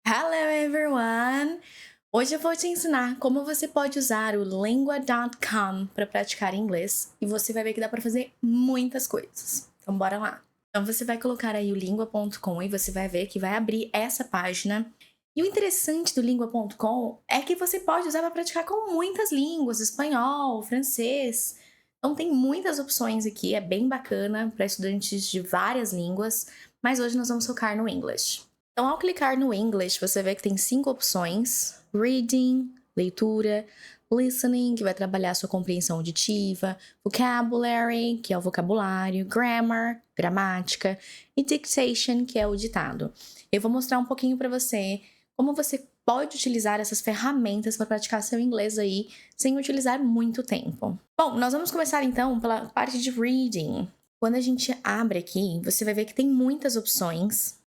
Hello everyone! Hoje eu vou te ensinar como você pode usar o Lingua.com para praticar inglês e você vai ver que dá para fazer muitas coisas. Então bora lá! Então você vai colocar aí o Lingua.com e você vai ver que vai abrir essa página. E o interessante do Lingua.com é que você pode usar para praticar com muitas línguas, espanhol, francês. Então tem muitas opções aqui, é bem bacana para estudantes de várias línguas, mas hoje nós vamos focar no English. Então, ao clicar no English, você vê que tem 5 opções: Reading, leitura, Listening, que vai trabalhar a sua compreensão auditiva, Vocabulary, que é o vocabulário, Grammar, gramática, e Dictation, que é o ditado. Eu vou mostrar um pouquinho para você como você pode utilizar essas ferramentas para praticar seu inglês aí sem utilizar muito tempo. Bom, nós vamos começar então pela parte de Reading. Quando a gente abre aqui, você vai ver que tem muitas opções.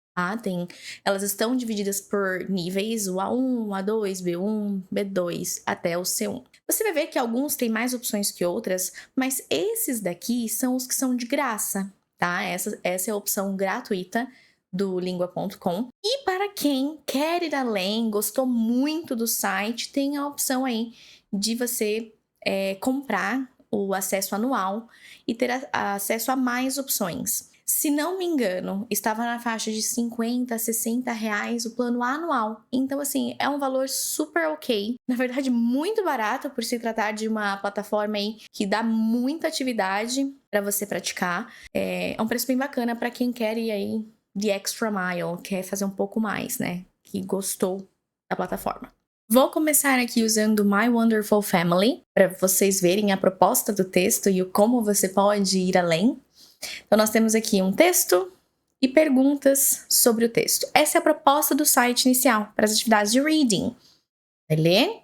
Elas estão divididas por níveis, o A1, A2, B1, B2, até o C1. Você vai ver que alguns têm mais opções que outras, mas esses daqui são os que são de graça, tá? Essa é a opção gratuita do Lingua.com. E para quem quer ir além, gostou muito do site, tem a opção aí de você comprar o acesso anual e ter acesso a mais opções. Se não me engano, estava na faixa de 50 a 60 reais o plano anual. Então, assim, é um valor super ok. Na verdade, muito barato por se tratar de uma plataforma aí que dá muita atividade para você praticar. É um preço bem bacana para quem quer ir aí the extra mile, quer fazer um pouco mais, né? Que gostou da plataforma. Vou começar aqui usando My Wonderful Family para vocês verem a proposta do texto e o como você pode ir além. Então, nós temos aqui um texto e perguntas sobre o texto. Essa é a proposta do site inicial para as atividades de reading. Vai ler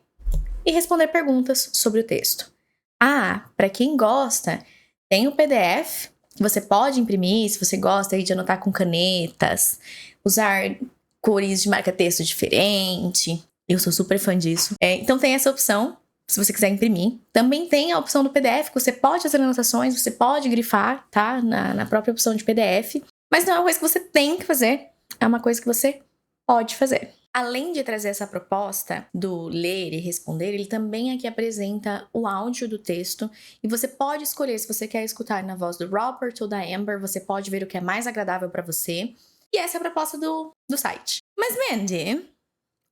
e responder perguntas sobre o texto. Para quem gosta, tem o PDF que você pode imprimir, se você gosta aí de anotar com canetas, usar cores de marca-texto diferente. Eu sou super fã disso. Então tem essa opção, se você quiser imprimir. Também tem a opção do PDF, que você pode fazer anotações, você pode grifar, tá? Na própria opção de PDF. Mas não é uma coisa que você tem que fazer, é uma coisa que você pode fazer. Além de trazer essa proposta do ler e responder, ele também aqui apresenta o áudio do texto e você pode escolher se você quer escutar na voz do Robert ou da Amber, você pode ver o que é mais agradável para você. E essa é a proposta do site. Mas Mandy,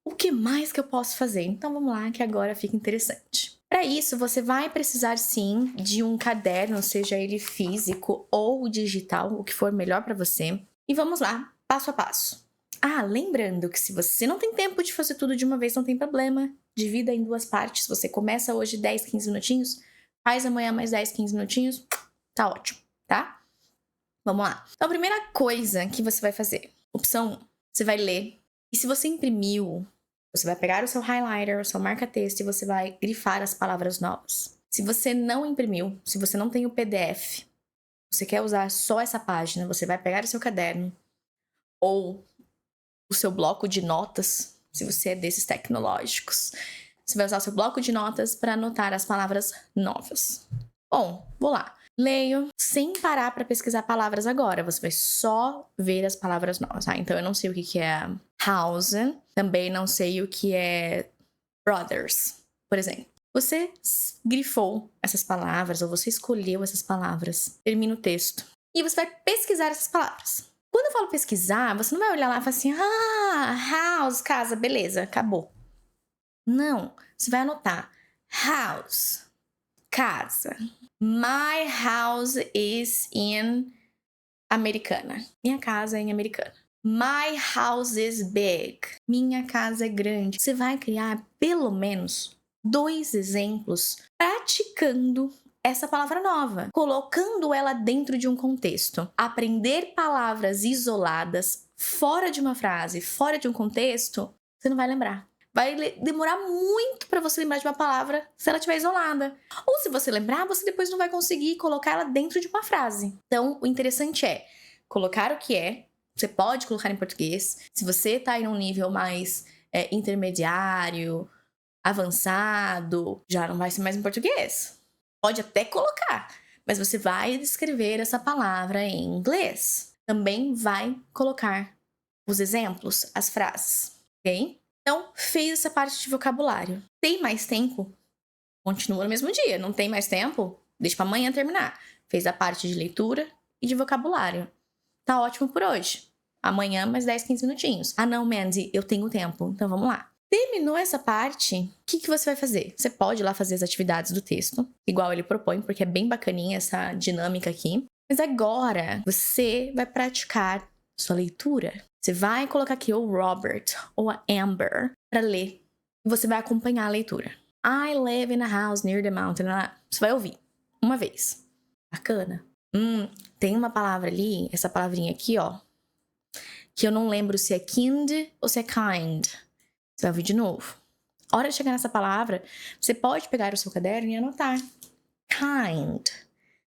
o que mais que eu posso fazer? Então vamos lá, que agora fica interessante. Para isso, você vai precisar sim de um caderno, seja ele físico ou digital, o que for melhor para você. E vamos lá, passo a passo. Lembrando que se você não tem tempo de fazer tudo de uma vez, não tem problema. Divida em 2 partes. Você começa hoje 10, 15 minutinhos, faz amanhã mais 10, 15 minutinhos, tá ótimo, tá? Vamos lá. Então, a primeira coisa que você vai fazer, opção 1, você vai ler. E se você imprimiu, você vai pegar o seu highlighter, o seu marca-texto e você vai grifar as palavras novas. Se você não imprimiu, se você não tem o PDF, você quer usar só essa página, você vai pegar o seu caderno ou o seu bloco de notas, se você é desses tecnológicos. Você vai usar o seu bloco de notas para anotar as palavras novas. Bom, vou lá. Leio sem parar para pesquisar palavras agora. Você vai só ver as palavras novas, tá? Então, eu não sei o que é house. Também não sei o que é brothers, por exemplo. Você grifou essas palavras ou você escolheu essas palavras. Termina o texto. E você vai pesquisar essas palavras. Quando eu falo pesquisar, você não vai olhar lá e falar assim: house, casa, beleza, acabou. Não. Você vai anotar house, casa. My house is in Americana. Minha casa é em Americana. My house is big. Minha casa é grande. Você vai criar pelo menos 2 exemplos praticando essa palavra nova, colocando ela dentro de um contexto. Aprender palavras isoladas, fora de uma frase, fora de um contexto, você não vai lembrar. Vai demorar muito para você lembrar de uma palavra se ela estiver isolada. Ou se você lembrar, você depois não vai conseguir colocar ela dentro de uma frase. Então, o interessante é colocar o que é. Você pode colocar em português. Se você está em um nível mais intermediário, avançado, já não vai ser mais em português. Pode até colocar, mas você vai escrever essa palavra em inglês. Também vai colocar os exemplos, as frases. ok? Então, fez essa parte de vocabulário. Tem mais tempo? Continua no mesmo dia. Não tem mais tempo? Deixa pra amanhã terminar. Fez a parte de leitura e de vocabulário. Tá ótimo por hoje. Amanhã, mais 10, 15 minutinhos. Ah, não, Mandy, eu tenho tempo. Então, vamos lá. Terminou essa parte, o que você vai fazer? Você pode ir lá fazer as atividades do texto, igual ele propõe, porque é bem bacaninha essa dinâmica aqui. Mas agora, você vai praticar sua leitura. Você vai colocar aqui o Robert ou a Amber para ler. E você vai acompanhar a leitura. I live in a house near the mountain. Você vai ouvir uma vez. Bacana. Tem uma palavra ali, essa palavrinha aqui, ó, que eu não lembro se é kind ou se é kind. Você vai ouvir de novo. A hora de chegar nessa palavra, você pode pegar o seu caderno e anotar. Kind.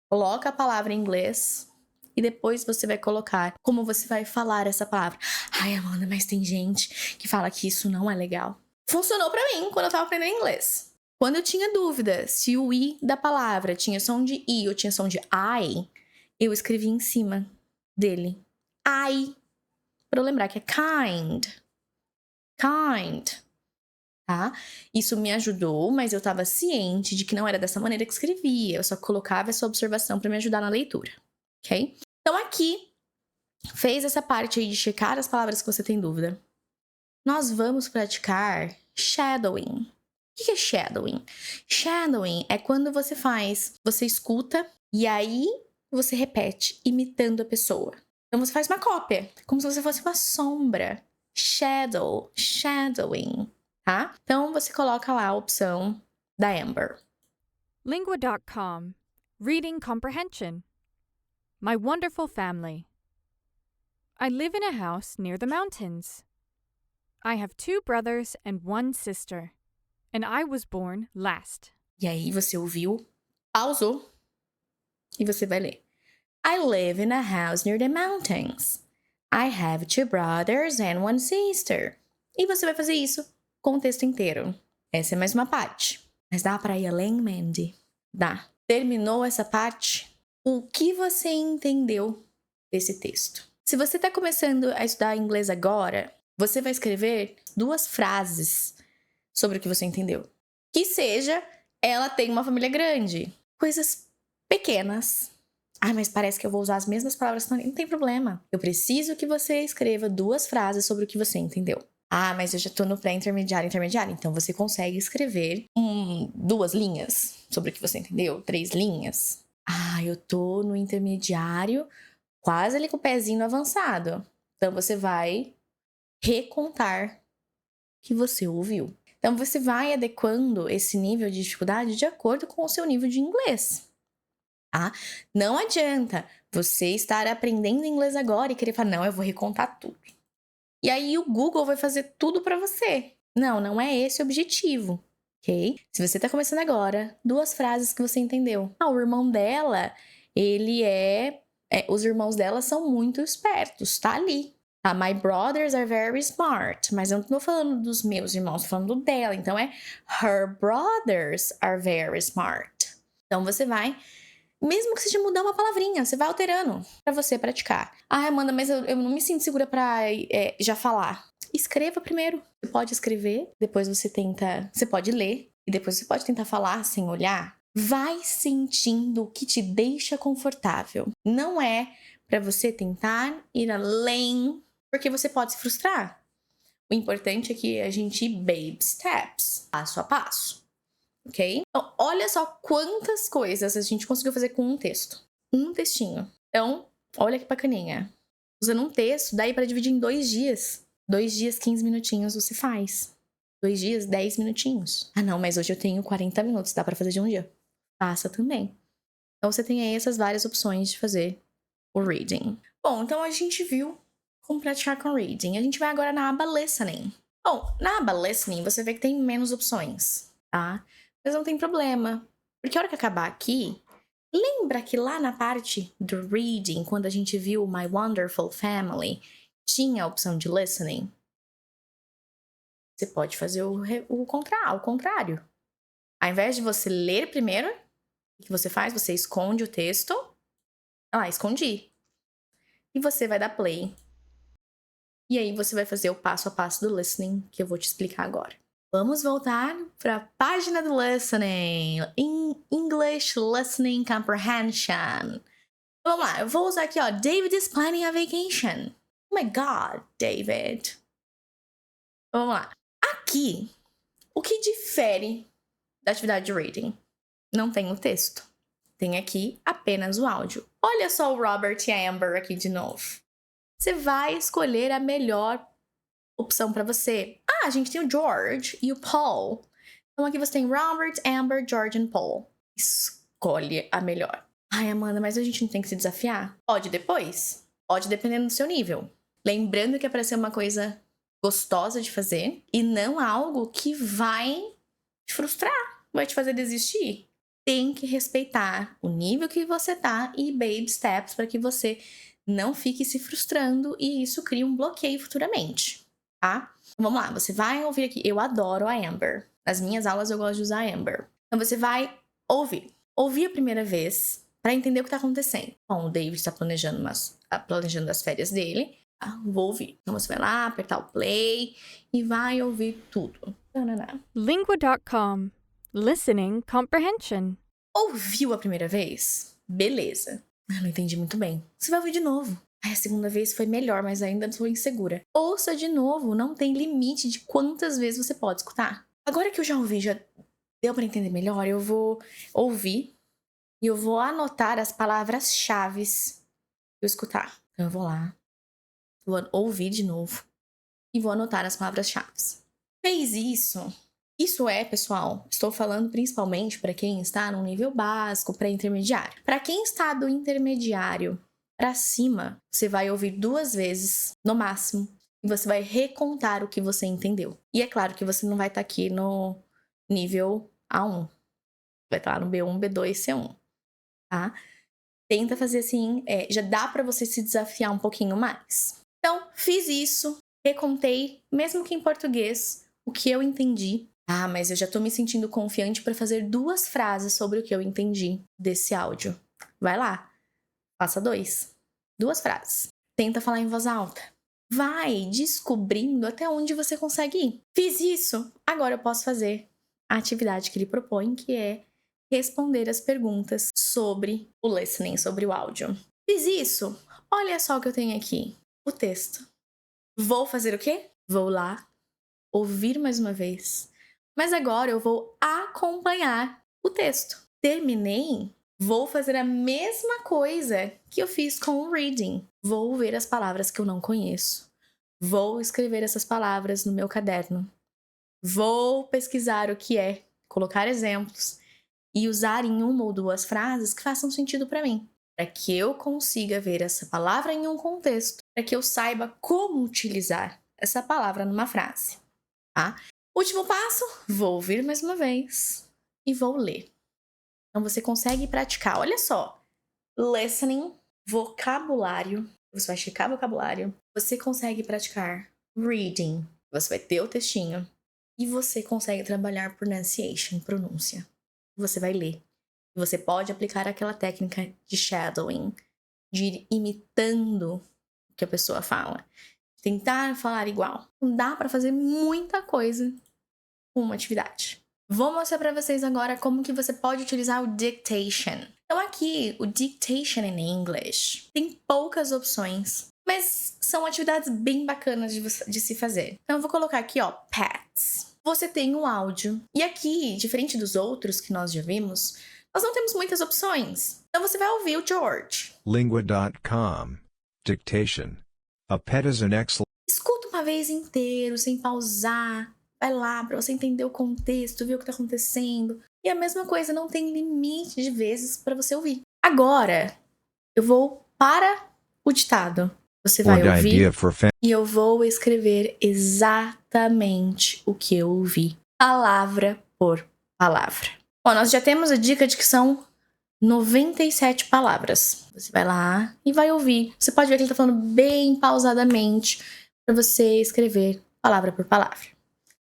Coloca a palavra em inglês e depois você vai colocar como você vai falar essa palavra. Ai, Amanda, mas tem gente que fala que isso não é legal. Funcionou pra mim quando eu tava aprendendo inglês. Quando eu tinha dúvida se o I da palavra tinha som de I ou tinha som de I, eu escrevi em cima dele. I. Pra eu lembrar que é kind. Kind. Tá? Isso me ajudou, mas eu tava ciente de que não era dessa maneira que escrevia. Eu só colocava essa observação pra me ajudar na leitura. Ok? Então aqui, fez essa parte aí de checar as palavras que você tem dúvida. Nós vamos praticar shadowing. O que é shadowing? Shadowing é quando você escuta e aí você repete, imitando a pessoa. Então você faz uma cópia, como se você fosse uma sombra. Shadowing, tá? Então você coloca lá a opção da Amber. Lingua.com. Reading Comprehension. My wonderful family. I live in a house near the mountains. I have 2 brothers and 1 sister, and I was born last. E aí você ouviu, pausou e você vai ler. I live in a house near the mountains. I have 2 brothers and 1 sister. E você vai fazer isso com o texto inteiro. Essa é mais uma parte. Mas dá pra ir além, Mandy? Dá. Terminou essa parte? O que você entendeu desse texto? Se você está começando a estudar inglês agora, você vai escrever 2 frases sobre o que você entendeu. Que seja, ela tem uma família grande. Coisas pequenas. Ah, mas parece que eu vou usar as mesmas palavras. Não tem problema. Eu preciso que você escreva 2 frases sobre o que você entendeu. Ah, mas eu já tô no pré-intermediário, intermediário. Então você consegue escrever 2 linhas sobre o que você entendeu, 3 linhas. Ah, eu tô no intermediário, quase ali com o pezinho no avançado. Então você vai recontar o que você ouviu. Então você vai adequando esse nível de dificuldade de acordo com o seu nível de inglês. Tá? Não adianta você estar aprendendo inglês agora e querer falar, não, eu vou recontar tudo. E aí o Google vai fazer tudo para você. Não, não é esse o objetivo, ok? Se você tá começando agora, 2 frases que você entendeu. Ah, o irmão dela, ele os irmãos dela são muito espertos, tá ali. Tá? My brothers are very smart. Mas eu não tô falando dos meus irmãos, tô falando dela. Então é her brothers are very smart. Então você vai... Mesmo que seja mudar uma palavrinha, você vai alterando pra você praticar. Ah, Amanda, mas eu não me sinto segura pra já falar. Escreva primeiro. Você pode escrever, depois você pode ler, e depois você pode tentar falar sem olhar. Vai sentindo o que te deixa confortável. Não é pra você tentar ir além, porque você pode se frustrar. O importante é que a gente ir baby steps, passo a passo. Ok? Então, olha só quantas coisas a gente conseguiu fazer com um texto. Um textinho. Então, olha que bacaninha. Usando um texto, daí para dividir em 2 dias. 2 dias, 15 minutinhos você faz. 2 dias, 10 minutinhos. Ah, não, mas hoje eu tenho 40 minutos, dá para fazer de um dia. Faça também. Então, você tem aí essas várias opções de fazer o reading. Bom, então a gente viu como praticar com reading. A gente vai agora na aba listening. Bom, na aba listening, você vê que tem menos opções, tá? Mas não tem problema, porque a hora que acabar aqui, lembra que lá na parte do reading, quando a gente viu My Wonderful Family, tinha a opção de listening? Você pode fazer o contrário. Ao invés de você ler primeiro, o que você faz? Você esconde o texto. Ah lá, escondi. E você vai dar play E aí você vai fazer o passo a passo do listening, que eu vou te explicar agora. Vamos voltar para a página do listening. English Listening Comprehension. Vamos lá, eu vou usar aqui, ó. David is planning a vacation. Oh my God, David. Vamos lá. Aqui, o que difere da atividade de reading? Não tem o texto. Tem aqui apenas o áudio. Olha só o Robert e a Amber aqui de novo. Você vai escolher a melhor opção para você. A gente tem o George e o Paul. Então aqui você tem Robert, Amber, George e Paul. Escolhe a melhor. Ai, Amanda, mas a gente não tem que se desafiar? Pode depois. Pode dependendo do seu nível. Lembrando que é para ser uma coisa gostosa de fazer e não algo que vai te frustrar, vai te fazer desistir. Tem que respeitar o nível que você tá e baby steps para que você não fique se frustrando e isso crie um bloqueio futuramente, tá? Então, vamos lá, você vai ouvir aqui. Eu adoro a Amber. Nas minhas aulas eu gosto de usar a Amber. Então você vai ouvir. Ouvir a primeira vez para entender o que tá acontecendo. Bom, o David está planejando as férias dele. Vou ouvir. Então você vai lá, apertar o play e vai ouvir tudo. Lingua.com. Listening Comprehension. Ouviu a primeira vez? Beleza. Eu não entendi muito bem. Você vai ouvir de novo. A segunda vez foi melhor, mas ainda estou insegura. Ouça de novo, não tem limite de quantas vezes você pode escutar. Agora que eu já ouvi, já deu para entender melhor, eu vou ouvir e eu vou anotar as palavras-chave que eu escutar. Então eu vou lá, vou ouvir de novo e vou anotar as palavras-chave. Fez isso? Isso é, pessoal, estou falando principalmente para quem está no nível básico, pré-intermediário. Para quem está do intermediário para cima, você vai ouvir 2 vezes, no máximo, e você vai recontar o que você entendeu. E é claro que você não vai estar aqui no nível A1. Vai estar lá no B1, B2, C1, tá? Tenta fazer assim, já dá para você se desafiar um pouquinho mais. Então, fiz isso, recontei, mesmo que em português, o que eu entendi. Mas eu já tô me sentindo confiante para fazer 2 frases sobre o que eu entendi desse áudio. Vai lá, faça 2. 2 frases. Tenta falar em voz alta. Vai descobrindo até onde você consegue ir. Fiz isso, agora eu posso fazer a atividade que ele propõe, que é responder as perguntas sobre o listening, sobre o áudio. Fiz isso, olha só o que eu tenho aqui. O texto. Vou fazer o quê? Vou lá, ouvir mais uma vez. Mas agora eu vou acompanhar o texto. Terminei, vou fazer a mesma coisa que eu fiz com o reading. Vou ver as palavras que eu não conheço. Vou escrever essas palavras no meu caderno. Vou pesquisar o que é, colocar exemplos e usar em 1 ou 2 frases que façam sentido para mim. Para que eu consiga ver essa palavra em um contexto. Para que eu saiba como utilizar essa palavra numa frase, tá? Último passo, vou ouvir mais uma vez e vou ler. Então você consegue praticar, olha só, listening, vocabulário, você vai checar vocabulário, você consegue praticar reading, você vai ter o textinho e você consegue trabalhar pronunciation, pronúncia. Você vai ler. Você pode aplicar aquela técnica de shadowing, de ir imitando o que a pessoa fala. Tentar falar igual. Não dá para fazer muita coisa com uma atividade. Vou mostrar para vocês agora como que você pode utilizar o dictation. Então aqui, o dictation in English tem poucas opções, mas são atividades bem bacanas de se fazer. Então eu vou colocar aqui, ó, pets. Você tem o áudio. E aqui, diferente dos outros que nós já vimos, nós não temos muitas opções. Então você vai ouvir o George. Lingua.com. Dictation. A pet is an excellent... Escuta uma vez inteiro, sem pausar. Vai lá para você entender o contexto, ver o que tá acontecendo. E a mesma coisa, não tem limite de vezes para você ouvir. Agora, eu vou para o ditado. Você vai ouvir e eu vou escrever exatamente o que eu ouvi. Palavra por palavra. Bom, nós já temos a dica de que são 97 palavras. Você vai lá e vai ouvir. Você pode ver que ele tá falando bem pausadamente para você escrever palavra por palavra.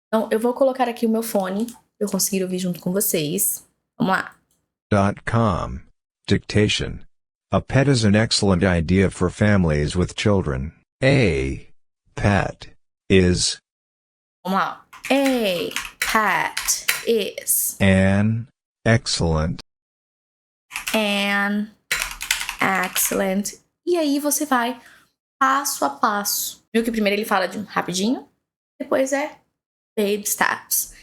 Então, eu vou colocar aqui o meu fone para eu conseguir ouvir junto com vocês. Vamos lá. .com. Dictation. A pet is an excellent idea for families with children. A pet is Vamos lá. A pet is an excellent an excellent. E aí você vai passo a passo. Viu que primeiro ele fala de rapidinho, depois é baby steps.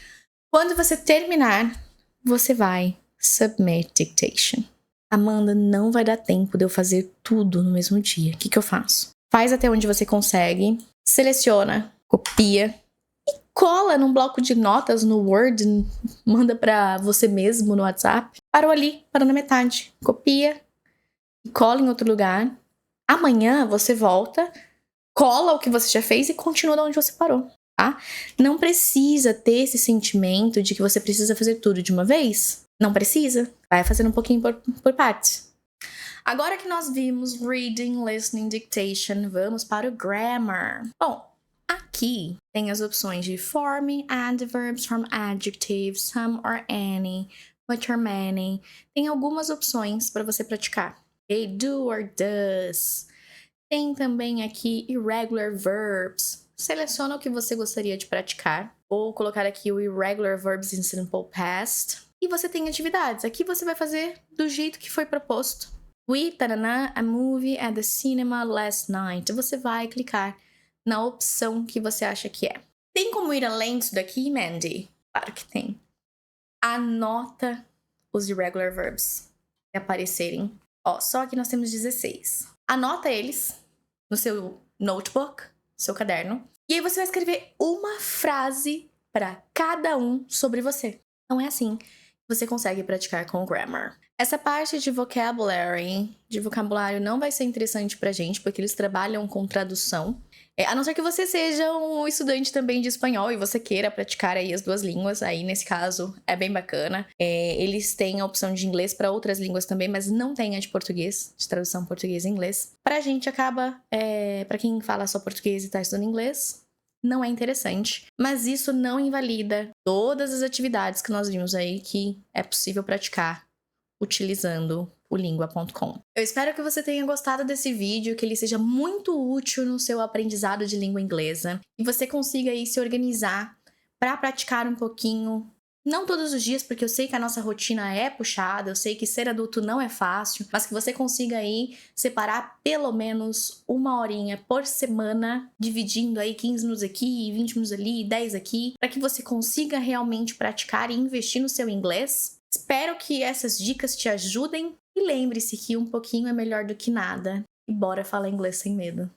Quando você terminar, você vai submit dictation. Amanda, não vai dar tempo de eu fazer tudo no mesmo dia. O que eu faço? Faz até onde você consegue, seleciona, copia e cola num bloco de notas no Word, manda pra você mesmo no WhatsApp. Parou ali, parou na metade. Copia e cola em outro lugar. Amanhã você volta, cola o que você já fez e continua de onde você parou, tá? Não precisa ter esse sentimento de que você precisa fazer tudo de uma vez. Não precisa. Vai fazendo um pouquinho por partes. Agora que nós vimos reading, listening, dictation, vamos para o grammar. Bom, aqui tem as opções de form, adverbs, from adjectives, some or any, much or many. Tem algumas opções para você praticar. Okay? Do or does. Tem também aqui irregular verbs. Seleciona o que você gostaria de praticar. Vou colocar aqui o irregular verbs in simple past. E você tem atividades. Aqui você vai fazer do jeito que foi proposto. We, taranã, a movie at the cinema last night. Você vai clicar na opção que você acha que é. Tem como ir além disso daqui, Mandy? Claro que tem. Anota os irregular verbs que aparecerem. Ó, só que nós temos 16. Anota eles no seu notebook, seu caderno. E aí você vai escrever uma frase para cada um sobre você. Então é assim que você consegue praticar com o grammar. Essa parte de vocabulário não vai ser interessante pra gente, porque eles trabalham com tradução. A não ser que você seja um estudante também de espanhol e você queira praticar aí as duas línguas, aí nesse caso é bem bacana. Eles têm a opção de inglês para outras línguas também, mas não tem a de português, de tradução português e inglês. Pra gente acaba, pra quem fala só português e tá estudando inglês, não é interessante. Mas isso não invalida todas as atividades que nós vimos aí que é possível praticar utilizando o lingua.com. Eu espero que você tenha gostado desse vídeo, que ele seja muito útil no seu aprendizado de língua inglesa e você consiga aí se organizar para praticar um pouquinho, não todos os dias, porque eu sei que a nossa rotina é puxada, eu sei que ser adulto não é fácil, mas que você consiga aí separar pelo menos uma horinha por semana, dividindo aí 15 minutos aqui, 20 minutos ali, 10 aqui, para que você consiga realmente praticar e investir no seu inglês. Espero que essas dicas te ajudem e lembre-se que um pouquinho é melhor do que nada. E bora falar inglês sem medo.